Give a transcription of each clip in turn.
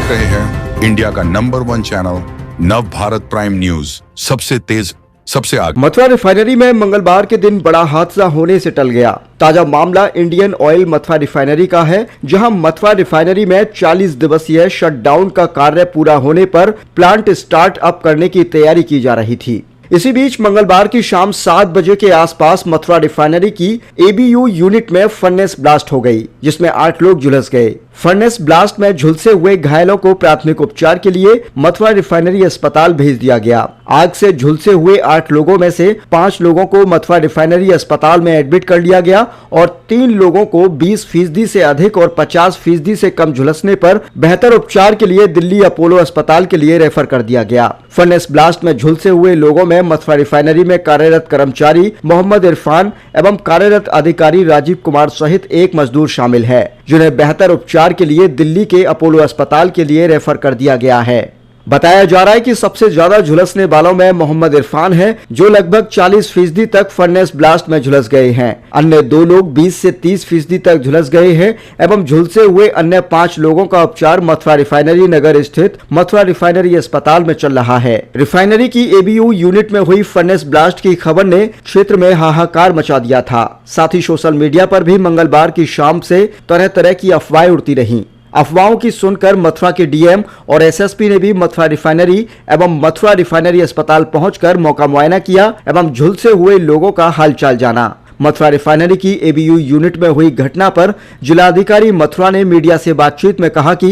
देख रहे हैं इंडिया का नंबर 1 चैनल नव भारत प्राइम न्यूज, सबसे तेज सबसे आगे। मथुरा रिफाइनरी में मंगलवार के दिन बड़ा हादसा होने से टल गया। ताजा मामला इंडियन ऑयल मथुरा रिफाइनरी का है, जहां मथुरा रिफाइनरी में 40 दिवसीय शटडाउन का कार्य पूरा होने पर प्लांट स्टार्ट अप करने की तैयारी की जा रही थी। इसी बीच मंगलवार की शाम 7 बजे के आसपास मथुरा रिफाइनरी की एबीयू यूनिट में फर्नेस ब्लास्ट हो गई, जिसमें 8 लोग झुलस गए। फर्नेस ब्लास्ट में झुलसे हुए घायलों को प्राथमिक उपचार के लिए मथुरा रिफाइनरी अस्पताल भेज दिया गया। आग से झुलसे हुए 8 लोगों में से 5 लोगों को मथुरा रिफाइनरी अस्पताल में एडमिट कर लिया गया और 3 लोगों को 20% से अधिक और 50% से कम झुलसने पर बेहतर उपचार के लिए दिल्ली अपोलो अस्पताल के लिए रेफर कर दिया गया। फर्नेस ब्लास्ट में झुलसे हुए लोगों में मथुरा रिफाइनरी में कार्यरत कर्मचारी मोहम्मद इरफान एवं कार्यरत अधिकारी राजीव कुमार सहित एक मजदूर शामिल है, जिन्हें बेहतर उपचार के लिए दिल्ली के अपोलो अस्पताल के लिए रेफर कर दिया गया है। बताया जा रहा है कि सबसे ज्यादा झुलसने वालों में मोहम्मद इरफान है, जो लगभग 40% तक फर्नेस ब्लास्ट में झुलस गए हैं। अन्य 2 लोग 20 से 30% तक झुलस गए हैं एवं झुलसे हुए अन्य 5 लोगों का उपचार मथुरा रिफाइनरी नगर स्थित मथुरा रिफाइनरी अस्पताल में चल रहा है। रिफाइनरी की एबीयू यूनिट में हुई फर्नेस ब्लास्ट की खबर ने क्षेत्र में हाहाकार मचा दिया था। साथ ही सोशल मीडिया पर भी मंगलवार की शाम से तरह तरह की अफवाहें उड़ती रहीं। अफवाहों की सुनकर मथुरा के डीएम और एसएसपी ने भी मथुरा रिफाइनरी एवं मथुरा रिफाइनरी अस्पताल पहुंचकर मौका मुआयना किया एवं झुलसे हुए लोगों का हालचाल जाना। मथुरा रिफाइनरी की एबीयू यूनिट में हुई घटना पर जिलाधिकारी मथुरा ने मीडिया से बातचीत में कहा कि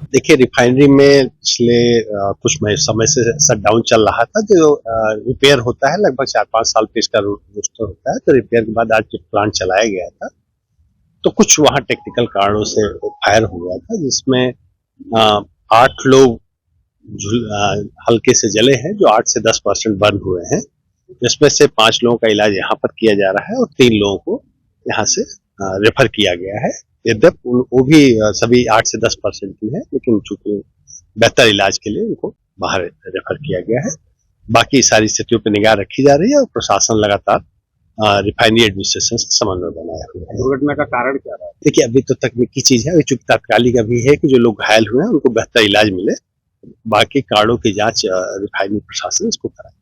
देखिए, रिफाइनरी में पिछले कुछ समय से शटडाउन चल रहा था, जो रिपेयर होता है लगभग 4-5 साल पे इसका रोस्टर होता है। तो रिपेयर के बाद आज प्लांट चलाया गया था, तो कुछ वहाँ टेक्निकल कारणों से फायर हो गया था, जिसमें 8 लोग हल्के से जले हैं, जो 8 से 10% बर्न हुए हैं। जिसमें से 5 लोगों का इलाज यहाँ पर किया जा रहा है और 3 लोगों को यहाँ से रेफर किया गया है। यद्यपि वो भी सभी 8 से 10% की है, लेकिन चूंकि बेहतर इलाज के लिए उनको बाहर रेफर किया गया है। बाकी सारी स्थितियों पर निगाह रखी जा रही है और प्रशासन लगातार रिफाइनरी एडमिनिस्ट्रेशन से समन्वय बनाया हुआ है। दुर्घटना का कारण क्या रहा? देखिए, अभी तो तकनीकी चीज है, चूंकि तात्कालिक अभी है कि जो लोग घायल हुए हैं उनको बेहतर इलाज मिले। बाकी कारणों की जांच रिफाइनरी प्रशासन इसको कराएगा।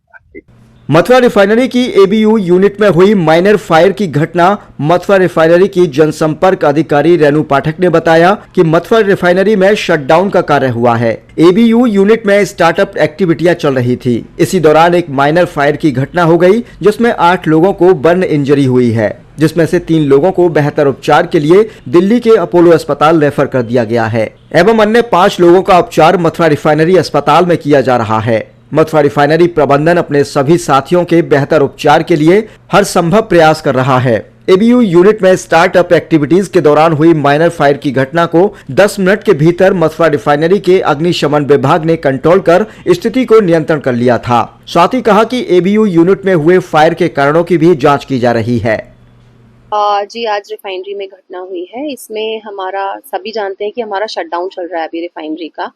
मथुरा रिफाइनरी की एबीयू यूनिट में हुई माइनर फायर की घटना मथुरा रिफाइनरी की जनसंपर्क अधिकारी रेणु पाठक ने बताया कि मथुरा रिफाइनरी में शटडाउन का कार्य हुआ है। एबीयू यूनिट में स्टार्टअप एक्टिविटियां चल रही थी। इसी दौरान एक माइनर फायर की घटना हो गई, जिसमें 8 लोगों को बर्न इंजरी हुई है, जिसमें से 3 लोगों को बेहतर उपचार के लिए दिल्ली के अपोलो अस्पताल रेफर कर दिया गया है एवं अन्य 5 लोगों का उपचार मथुरा रिफाइनरी अस्पताल में किया जा रहा है। मथुरा रिफाइनरी प्रबंधन अपने सभी साथियों के बेहतर उपचार के लिए हर संभव प्रयास कर रहा है। एबीयू यूनिट में स्टार्टअप एक्टिविटीज के दौरान हुई माइनर फायर की घटना को 10 मिनट के भीतर मथुरा रिफाइनरी के अग्निशमन विभाग ने कंट्रोल कर स्थिति को नियंत्रण कर लिया था। साथ ही कहा कि एबीयू यूनिट में हुए फायर के कारणों की भी जाँच की जा रही है। जी, आज रिफाइनरी में घटना हुई है। इसमें हमारा सभी जानते हैं कि हमारा शटडाउन चल रहा है अभी रिफाइनरी का,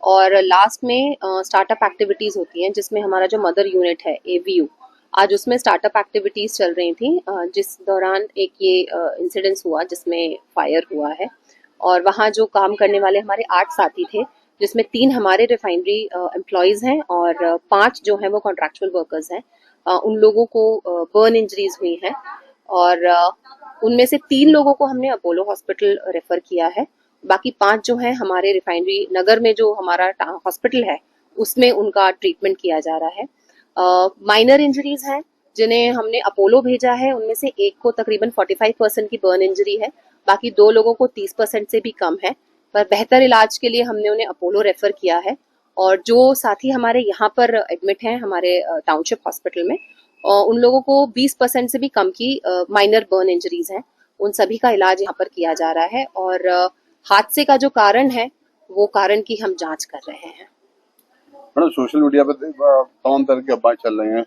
और लास्ट में स्टार्टअप एक्टिविटीज़ होती हैं, जिसमें हमारा जो मदर यूनिट है एबीयू, आज उसमें स्टार्टअप एक्टिविटीज़ चल रही थी, जिस दौरान एक ये इंसिडेंस हुआ जिसमें फायर हुआ है। और वहाँ जो काम करने वाले हमारे 8 साथी थे, जिसमें 3 हमारे रिफाइनरी एम्प्लॉयज़ हैं और 5 जो हैं वो कॉन्ट्रैक्चुअल वर्कर्स हैं। उन लोगों को बर्न इंजरीज हुई हैं और उनमें से 3 लोगों को हमने अपोलो हॉस्पिटल रेफर किया है। बाकी 5 जो हैं हमारे रिफाइनरी नगर में जो हमारा हॉस्पिटल है उसमें उनका ट्रीटमेंट किया जा रहा है। माइनर इंजरीज हैं जिन्हें हमने अपोलो भेजा है, उनमें से एक को तकरीबन 45% की बर्न इंजरी है, बाकी 2 लोगों को 30% से भी कम है। पर बेहतर इलाज के लिए हमने उन्हें अपोलो रेफर किया है। और जो साथी हमारे यहाँ पर एडमिट हैं हमारे टाउनशिप हॉस्पिटल में, उन लोगों को 20% से भी कम की माइनर बर्न इंजरीज हैं। उन सभी का इलाज यहाँ पर किया जा रहा है और हादसे का जो कारण है वो कारण की हम जांच कर रहे हैं। मैडम, सोशल मीडिया पर तमाम तरह की अफवाहें चल रही हैं,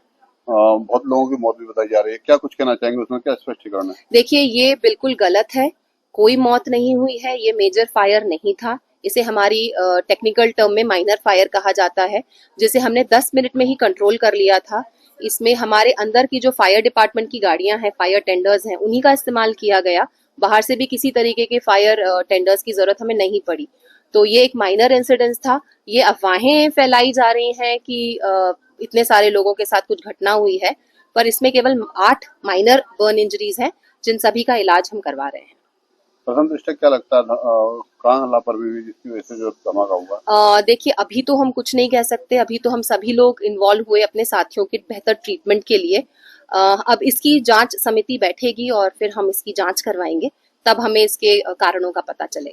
बहुत लोगों की मौत भी बताई जा रही है, क्या कुछ कहना चाहेंगे, उसमें क्या स्पष्टीकरण है? देखिए, ये बिल्कुल गलत है, कोई मौत नहीं हुई है, ये मेजर फायर नहीं था। इसे हमारी टेक्निकल टर्म में माइनर फायर कहा जाता है, जिसे हमने 10 मिनट में ही कंट्रोल कर लिया था। इसमें हमारे अंदर की जो फायर डिपार्टमेंट की गाड़ियां हैं, फायर टेंडर्स हैं, उन्हीं का इस्तेमाल किया गया। बाहर से भी किसी तरीके के फायर टेंडर्स की जरूरत हमें नहीं पड़ी। तो ये एक माइनर इंसिडेंस था। ये अफवाहें फैलाई जा रही हैं कि इतने सारे लोगों के साथ कुछ घटना हुई है, पर इसमें केवल 8 माइनर बर्न इंजरीज हैं, जिन सभी का इलाज हम करवा रहे हैं। प्रथम दृष्टया क्या लगता है कहाँ लापरवाही हुई जिसकी वजह से जो धमाका हुआ? देखिए, अभी तो हम कुछ नहीं कह सकते। अभी तो हम सभी लोग इन्वॉल्व हुए अपने साथियों के बेहतर ट्रीटमेंट के लिए। अब इसकी जांच समिति बैठेगी और फिर हम इसकी जांच करवाएंगे, तब हमें इसके कारणों का पता चलेगा।